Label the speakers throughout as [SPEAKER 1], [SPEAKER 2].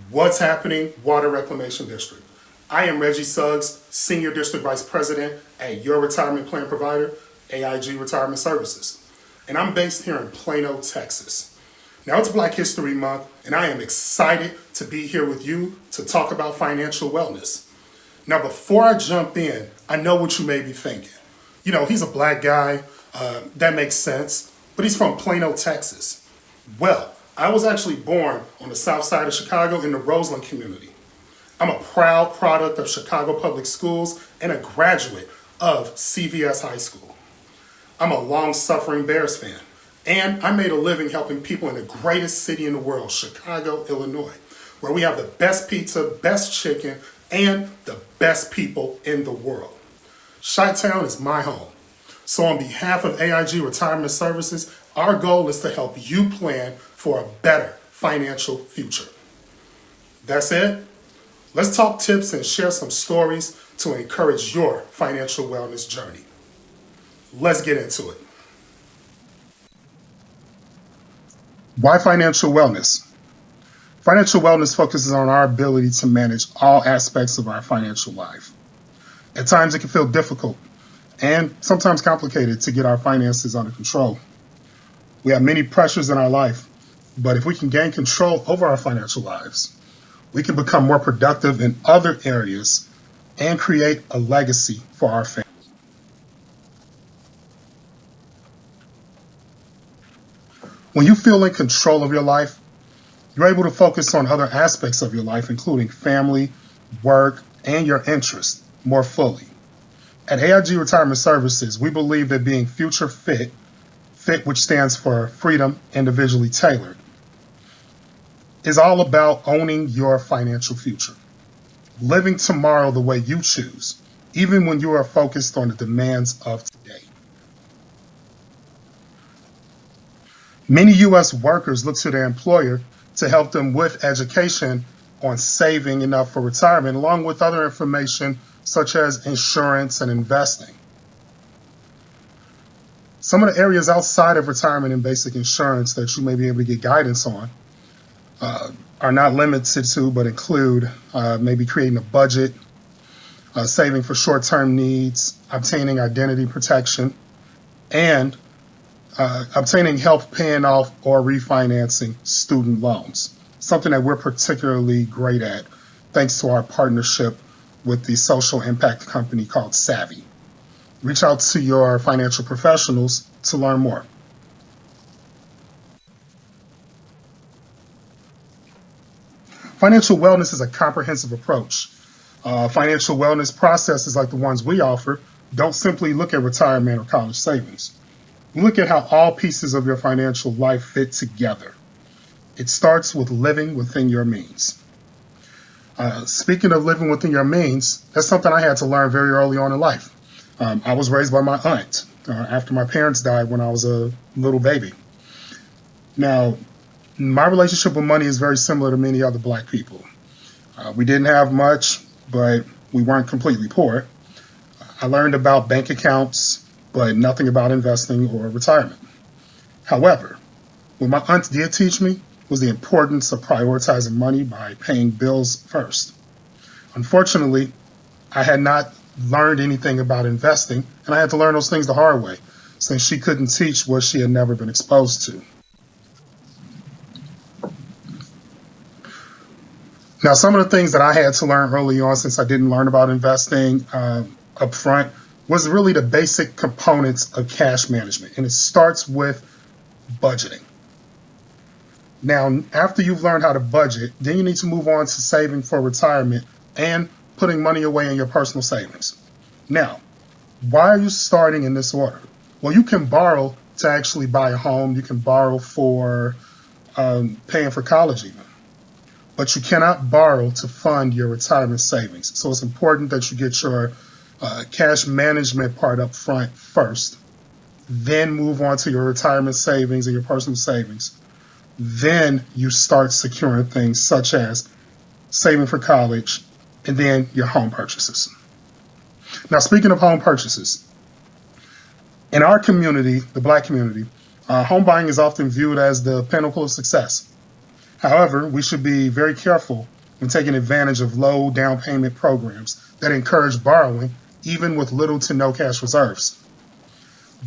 [SPEAKER 1] What's happening, Water Reclamation District? I am Reggie Suggs, Senior District Vice President at your retirement plan provider, AIG Retirement Services. And I'm based here in Plano, Texas. Now it's Black History Month, and I am excited to be here with you to talk about financial wellness. Now, before I jump in, I know what you may be thinking. You know, he's a black guy, that makes sense, but he's from Plano, Texas. Well, I was actually born on the south side of Chicago in the Roseland community. I'm a proud product of Chicago Public Schools and a graduate of CVS High School. I'm a long-suffering Bears fan, and I made a living helping people in the greatest city in the world, Chicago, Illinois, where we have the best pizza, best chicken, and the best people in the world. Chi-Town is my home. So on behalf of AIG Retirement Services, our goal is to help you plan for a better financial future. That's it. Let's talk tips and share some stories to encourage your financial wellness journey. Let's get into it. Why financial wellness? Financial wellness focuses on our ability to manage all aspects of our financial life. At times it can feel difficult and sometimes complicated to get our finances under control. We have many pressures in our life, but if we can gain control over our financial lives, we can become more productive in other areas and create a legacy for our family. When you feel in control of your life, you're able to focus on other aspects of your life, including family, work, and your interests more fully. At AIG Retirement Services, we believe that being future fit, which stands for freedom, individually tailored, is all about owning your financial future, living tomorrow the way you choose, even when you are focused on the demands of today. Many U.S. workers look to their employer to help them with education on saving enough for retirement, along with other information such as insurance and investing. Some of the areas outside of retirement and basic insurance that you may be able to get guidance on are not limited to, but include maybe creating a budget, saving for short-term needs, obtaining identity protection, and obtaining help paying off or refinancing student loans, something that we're particularly great at thanks to our partnership with the social impact company called Savvy. Reach out to your financial professionals to learn more. Financial wellness is a comprehensive approach. Financial wellness processes like the ones we offer don't simply look at retirement or college savings. We look at how all pieces of your financial life fit together. It starts with living within your means. Speaking of living within your means, that's something I had to learn very early on in life. I was raised by my aunt after my parents died when I was a little baby. Now, my relationship with money is very similar to many other black people. We didn't have much, but we weren't completely poor. I learned about bank accounts, but nothing about investing or retirement. However, what my aunt did teach me was the importance of prioritizing money by paying bills first. Unfortunately, I had not learned anything about investing, and I had to learn those things the hard way, since she couldn't teach what she had never been exposed to. Now, some of the things that I had to learn early on, since I didn't learn about investing up front, was really the basic components of cash management, and it starts with budgeting. Now, after you've learned how to budget, then you need to move on to saving for retirement and putting money away in your personal savings. Now, why are you starting in this order? Well, you can borrow to actually buy a home. You can borrow for paying for college even. But you cannot borrow to fund your retirement savings. So it's important that you get your cash management part up front first, then move on to your retirement savings and your personal savings. Then you start securing things such as saving for college and then your home purchases. Now, speaking of home purchases, in our community, the black community, home buying is often viewed as the pinnacle of success. However, we should be very careful when taking advantage of low down payment programs that encourage borrowing, even with little to no cash reserves.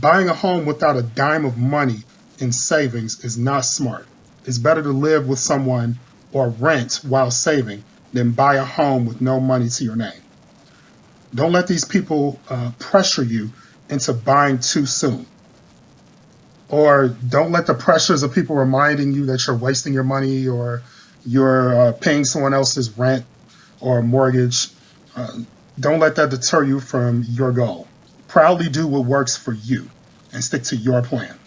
[SPEAKER 1] Buying a home without a dime of money in savings is not smart. It's better to live with someone or rent while saving than buy a home with no money to your name. Don't let these people pressure you into buying too soon. Or don't let the pressures of people reminding you that you're wasting your money or you're paying someone else's rent or mortgage. Don't let that deter you from your goal. Proudly do what works for you and stick to your plan.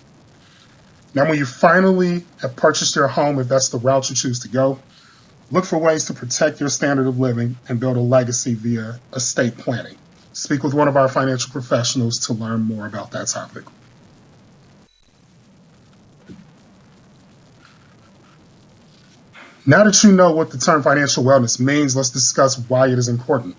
[SPEAKER 1] Now, when you finally have purchased your home, if that's the route you choose to go, look for ways to protect your standard of living and build a legacy via estate planning. Speak with one of our financial professionals to learn more about that topic. Now that you know what the term financial wellness means, let's discuss why it is important.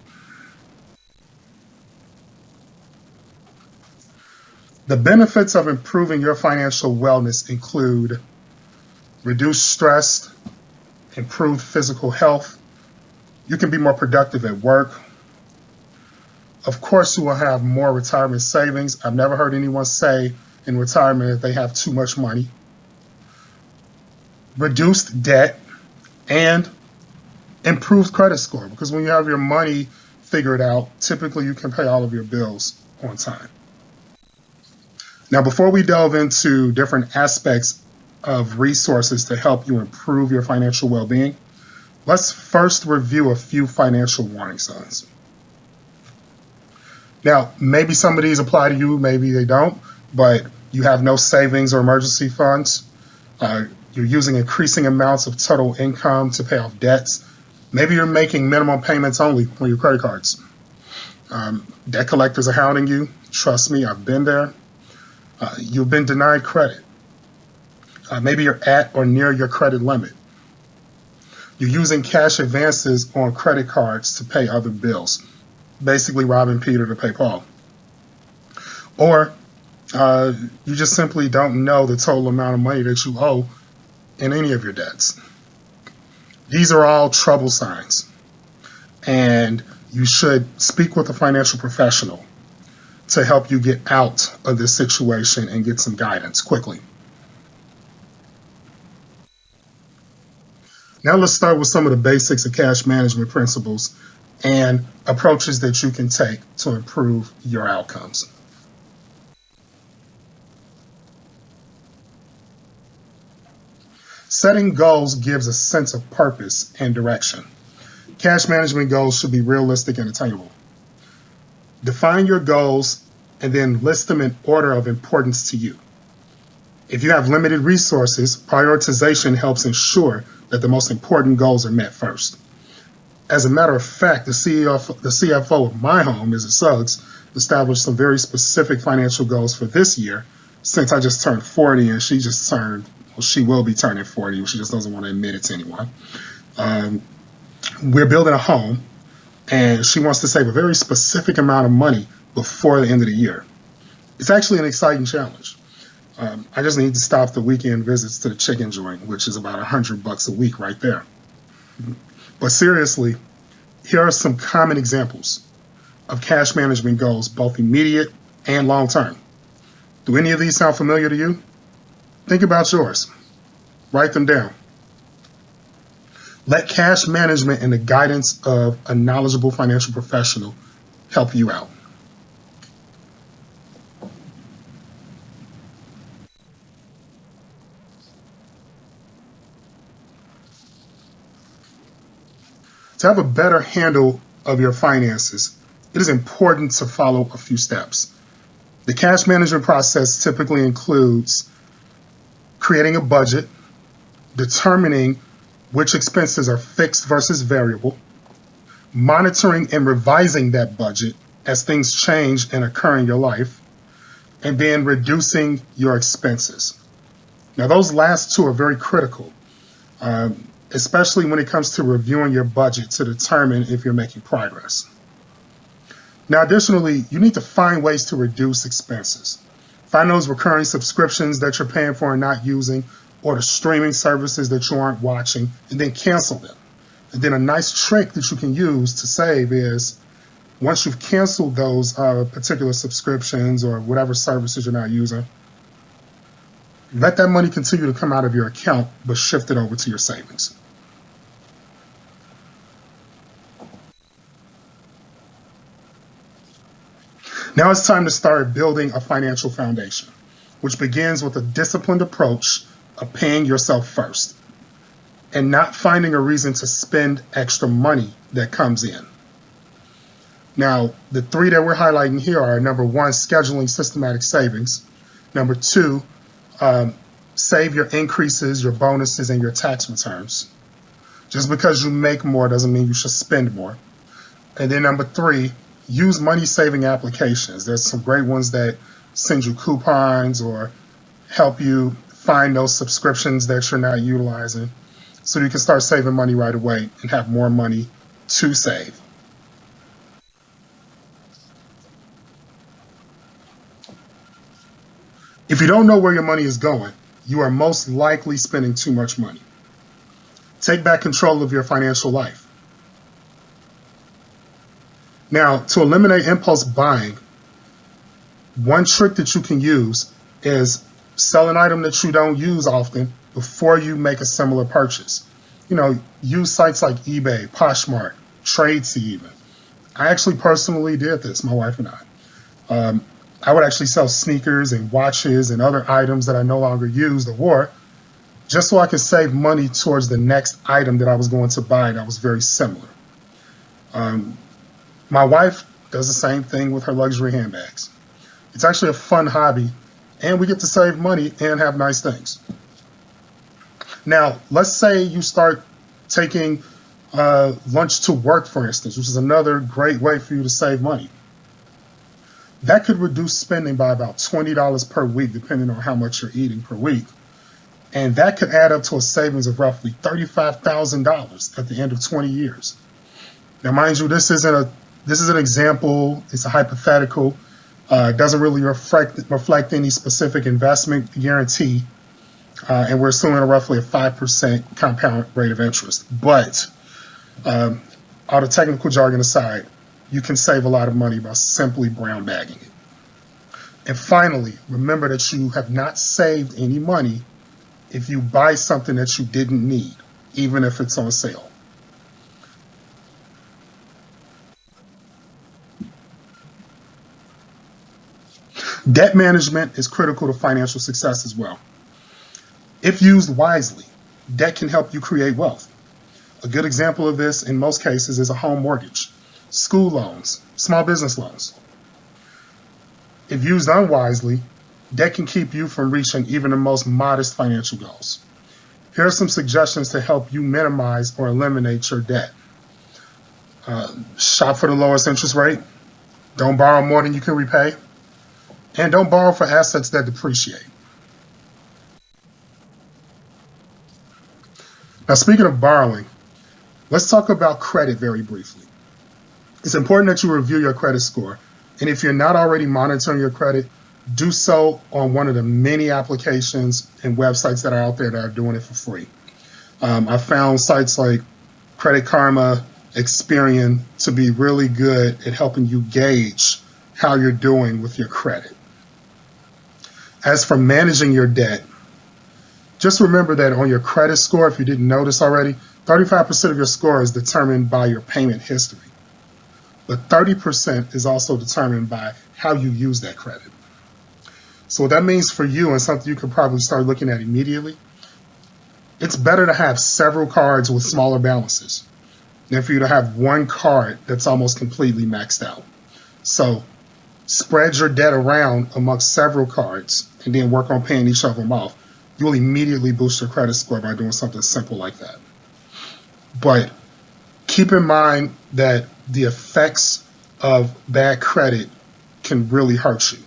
[SPEAKER 1] The benefits of improving your financial wellness include reduced stress, improved physical health. You can be more productive at work. Of course, you will have more retirement savings. I've never heard anyone say in retirement that they have too much money. Reduced debt and improved credit score, because when you have your money figured out, typically you can pay all of your bills on time. Now, before we delve into different aspects of resources to help you improve your financial well-being, let's first review a few financial warning signs. Now, maybe some of these apply to you, maybe they don't, but you have no savings or emergency funds. You're using increasing amounts of total income to pay off debts. Maybe you're making minimum payments only on your credit cards. Debt collectors are hounding you. Trust me, I've been there. You've been denied credit. Maybe you're at or near your credit limit. You're using cash advances on credit cards to pay other bills, basically robbing Peter to pay Paul. Or you just simply don't know the total amount of money that you owe in any of your debts. These are all trouble signs, and you should speak with a financial professional to help you get out of this situation and get some guidance quickly. Now let's start with some of the basics of cash management principles and approaches that you can take to improve your outcomes. Setting goals gives a sense of purpose and direction. Cash management goals should be realistic and attainable. Define your goals and then list them in order of importance to you. If you have limited resources, prioritization helps ensure that the most important goals are met first. As a matter of fact, the CFO of my home, Mrs. Suggs, established some very specific financial goals for this year, since I just turned 40 and she will be turning 40, she just doesn't want to admit it to anyone. We're building a home, and she wants to save a very specific amount of money before the end of the year. It's actually an exciting challenge. I just need to stop the weekend visits to the chicken joint, which is about $100 a week right there. But seriously, here are some common examples of cash management goals, both immediate and long-term. Do any of these sound familiar to you? Think about yours. Write them down. Let cash management and the guidance of a knowledgeable financial professional help you out. To have a better handle of your finances, it is important to follow a few steps. The cash management process typically includes creating a budget, determining which expenses are fixed versus variable, monitoring and revising that budget as things change and occur in your life, and then reducing your expenses. Now, those last two are very critical, especially when it comes to reviewing your budget to determine if you're making progress. Now, additionally, you need to find ways to reduce expenses. Find those recurring subscriptions that you're paying for and not using, or the streaming services that you aren't watching, and then cancel them. And then a nice trick that you can use to save is once you've canceled those particular subscriptions or whatever services you're not using, let that money continue to come out of your account, but shift it over to your savings. Now it's time to start building a financial foundation, which begins with a disciplined approach of paying yourself first and not finding a reason to spend extra money that comes in. Now, the three that we're highlighting here are: number one, scheduling systematic savings; number two, save your increases, your bonuses, and your tax returns. Just because you make more doesn't mean you should spend more. And then number three, use money-saving applications. There's some great ones that send you coupons or help you find those subscriptions that you're not utilizing so you can start saving money right away and have more money to save. If you don't know where your money is going, you are most likely spending too much money. Take back control of your financial life. Now, to eliminate impulse buying, one trick that you can use is sell an item that you don't use often before you make a similar purchase. Use sites like eBay, Poshmark, Tradesy even. I actually personally did this, my wife and I. I would actually sell sneakers and watches and other items that I no longer used or wore, just so I could save money towards the next item that I was going to buy that was very similar. My wife does the same thing with her luxury handbags. It's actually a fun hobby, and we get to save money and have nice things. Now, let's say you start taking lunch to work, for instance, which is another great way for you to save money. That could reduce spending by about $20 per week, depending on how much you're eating per week. And that could add up to a savings of roughly $35,000 at the end of 20 years. Now, mind you, this is an example. It's a hypothetical. It doesn't really reflect any specific investment guarantee. And we're assuming roughly a 5% compound rate of interest. But all the technical jargon aside, you can save a lot of money by simply brown bagging it. And finally, remember that you have not saved any money if you buy something that you didn't need, even if it's on sale. Debt management is critical to financial success as well. If used wisely, debt can help you create wealth. A good example of this in most cases is a home mortgage, school loans, small business loans. If used unwisely, debt can keep you from reaching even the most modest financial goals. Here are some suggestions to help you minimize or eliminate your debt. Shop for the lowest interest rate. Don't borrow more than you can repay. And don't borrow for assets that depreciate. Now, speaking of borrowing, let's talk about credit very briefly. It's important that you review your credit score. And if you're not already monitoring your credit, do so on one of the many applications and websites that are out there that are doing it for free. I found sites like Credit Karma, Experian to be really good at helping you gauge how you're doing with your credit. As for managing your debt, just remember that on your credit score, if you didn't notice already, 35% of your score is determined by your payment history. But 30% is also determined by how you use that credit. So what that means for you, and something you can probably start looking at immediately, it's better to have several cards with smaller balances than for you to have one card that's almost completely maxed out. So spread your debt around amongst several cards and then work on paying each of them off. You will immediately boost your credit score by doing something simple like that. But keep in mind that the effects of bad credit can really hurt you.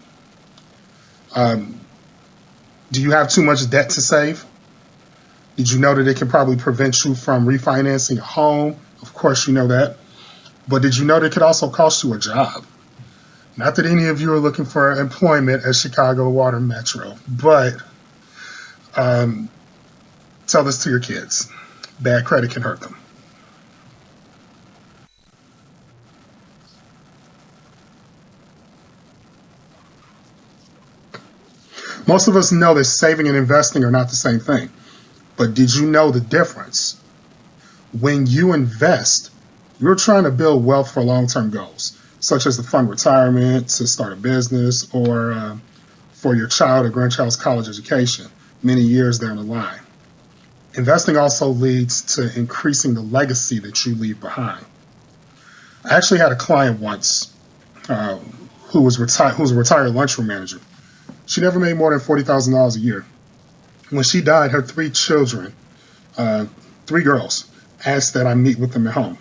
[SPEAKER 1] Do you have too much debt to save? Did you know that it can probably prevent you from refinancing a home? Of course you know that. But did you know that it could also cost you a job? Not that any of you are looking for employment at Chicago Water Metro, but Tell this to your kids. Bad credit can hurt them. Most of us know that saving and investing are not the same thing. But did you know the difference? When you invest, you're trying to build wealth for long-term goals, such as to fund retirement, to start a business, or for your child or grandchild's college education many years down the line. Investing also leads to increasing the legacy that you leave behind. I actually had a client once who was a retired lunchroom manager. She never made more than $40,000 a year. When she died, her 3 children, 3 girls, asked that I meet with them at home.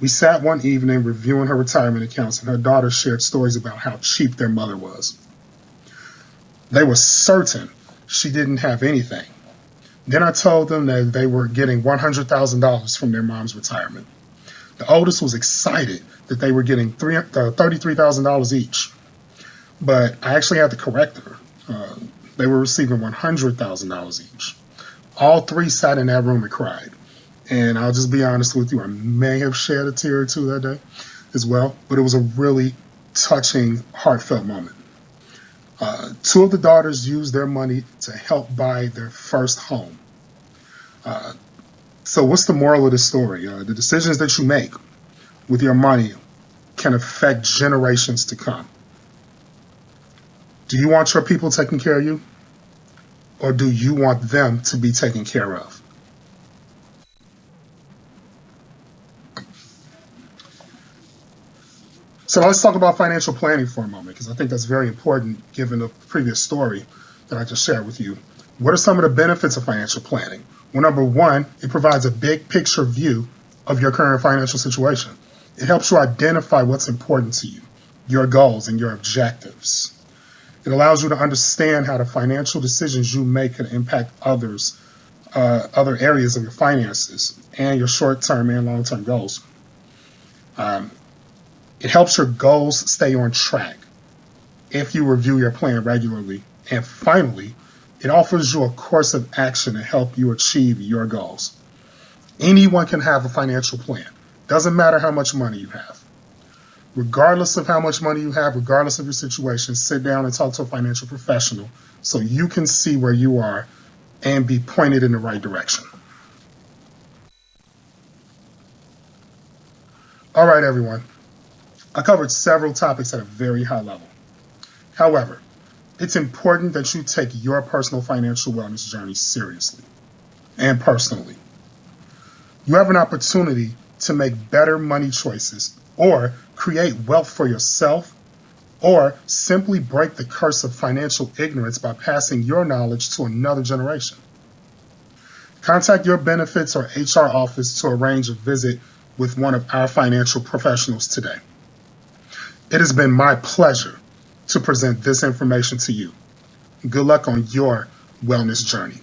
[SPEAKER 1] We sat one evening reviewing her retirement accounts, and her daughter shared stories about how cheap their mother was. They were certain she didn't have anything. Then I told them that they were getting $100,000 from their mom's retirement. The oldest was excited that they were getting $33,000 each. But I actually had to correct her. They were receiving $100,000 each. All 3 sat in that room and cried. And I'll just be honest with you, I may have shed a tear or 2 that day as well, but it was a really touching, heartfelt moment. 2 of the daughters used their money to help buy their first home. So what's the moral of the story? The decisions that you make with your money can affect generations to come. Do you want your people taking care of you? Or do you want them to be taken care of? So let's talk about financial planning for a moment, because I think that's very important given the previous story that I just shared with you. What are some of the benefits of financial planning? Well, number 1, it provides a big picture view of your current financial situation. It helps you identify what's important to you, your goals and your objectives. It allows you to understand how the financial decisions you make can impact other areas of your finances and your short-term and long-term goals. It helps your goals stay on track if you review your plan regularly. And finally, it offers you a course of action to help you achieve your goals. Anyone can have a financial plan. Doesn't matter how much money you have. Regardless of how much money you have, regardless of your situation, sit down and talk to a financial professional so you can see where you are and be pointed in the right direction. All right, everyone. I covered several topics at a very high level. However, it's important that you take your personal financial wellness journey seriously and personally. You have an opportunity to make better money choices or create wealth for yourself, or simply break the curse of financial ignorance by passing your knowledge to another generation. Contact your benefits or HR office to arrange a visit with one of our financial professionals today. It has been my pleasure to present this information to you. Good luck on your wellness journey.